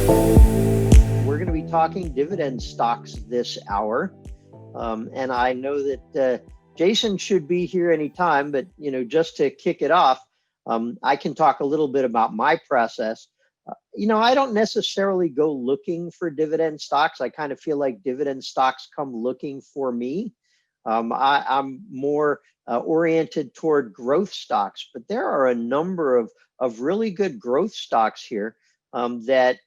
We're going to be talking dividend stocks this hour. And I know that Jason should be here anytime, but just to kick it off, I can talk a little bit about my process. I don't necessarily go looking for dividend stocks. I kind of feel like dividend stocks come looking for me. I'm more oriented toward growth stocks, but there are a number of really good growth stocks here that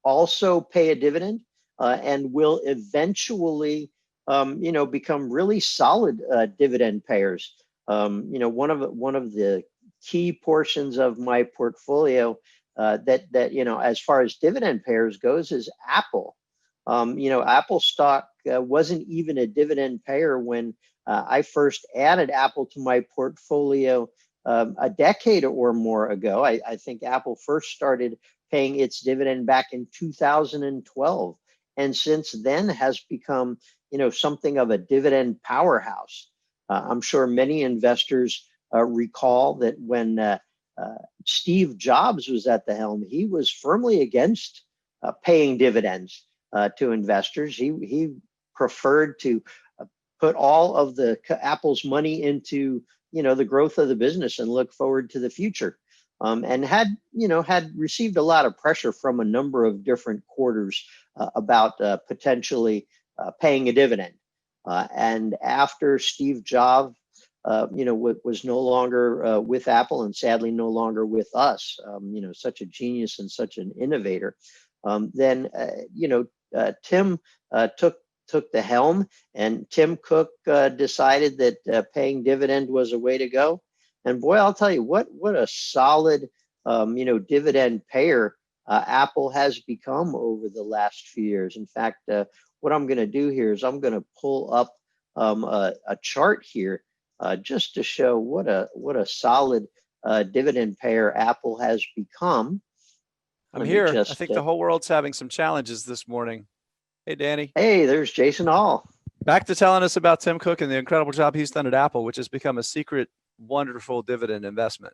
also pay a dividend and will eventually become really solid dividend payers. One of the key portions of my portfolio that as far as dividend payers goes is Apple. Apple stock wasn't even a dividend payer when I first added Apple to my portfolio a decade or more ago. I think Apple first started paying its dividend back in 2012, and since then has become something of a dividend powerhouse. I'm sure many investors recall that when Steve Jobs was at the helm, he was firmly against paying dividends to investors. He preferred to put all of the Apple's money into the growth of the business and look forward to the future. And had received a lot of pressure from a number of different quarters about potentially paying a dividend. And after Steve Jobs, was no longer with Apple and sadly no longer with us, such a genius and such an innovator, then Tim took the helm, and Tim Cook decided that paying dividend was a way to go. And boy, I'll tell you what a solid, dividend payer Apple has become over the last few years. In fact, what I'm going to do here is I'm going to pull up a chart here just to show what a solid dividend payer Apple has become. I'm here. I think the whole world's having some challenges this morning. Hey, Danny. Hey, there's Jason Hall. Back to telling us about Tim Cook and the incredible job he's done at Apple, which has become a secret, wonderful dividend investment.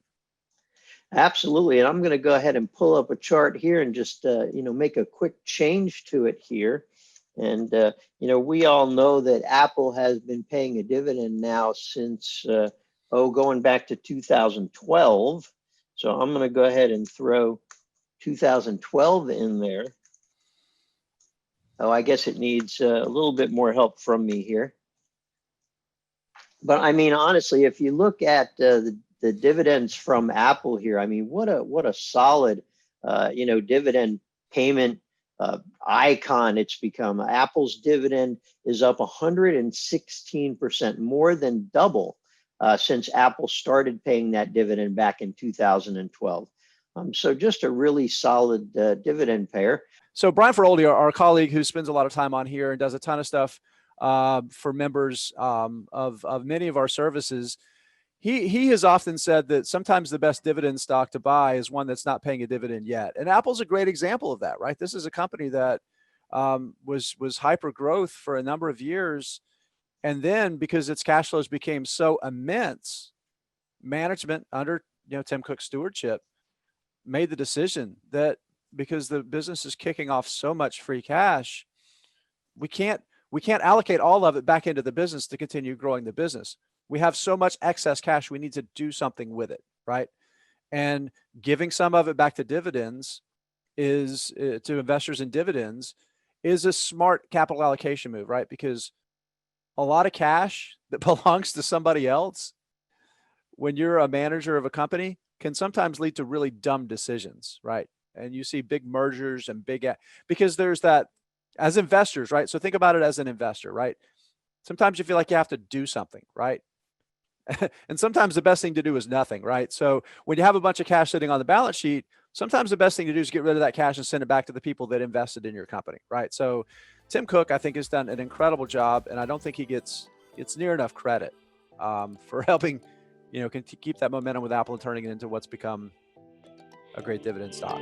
Absolutely. And I'm going to go ahead and pull up a chart here and just, make a quick change to it here. And, we all know that Apple has been paying a dividend now since, going back to 2012. So I'm going to go ahead and throw 2012 in there. Oh, I guess it needs a little bit more help from me here. But I mean, honestly, if you look at the dividends from Apple here, I mean, what a solid, dividend payment icon it's become. Apple's dividend is up 116%, more than double since Apple started paying that dividend back in 2012. So just a really solid dividend payer. So Brian Feroldi, our colleague who spends a lot of time on here and does a ton of stuff for members of many of our services, he has often said that sometimes the best dividend stock to buy is one that's not paying a dividend yet. And Apple's a great example of that, right? This is a company that was hyper growth for a number of years. And then because its cash flows became so immense, management under Tim Cook's stewardship made the decision that because the business is kicking off so much free cash, we can't allocate all of it back into the business to continue growing the business. We have so much excess cash, we need to do something with it, right? And giving some of it back to dividends is to investors in dividends is a smart capital allocation move, right? Because a lot of cash that belongs to somebody else, when you're a manager of a company, can sometimes lead to really dumb decisions, right? And you see big mergers and because there's that as investors, right? So think about it as an investor, right? Sometimes you feel like you have to do something, right? And sometimes the best thing to do is nothing, right? So when you have a bunch of cash sitting on the balance sheet, sometimes the best thing to do is get rid of that cash and send it back to the people that invested in your company, right? So Tim Cook, I think, has done an incredible job, and I don't think he gets near enough credit for helping, keep that momentum with Apple and turning it into what's become a great dividend stock.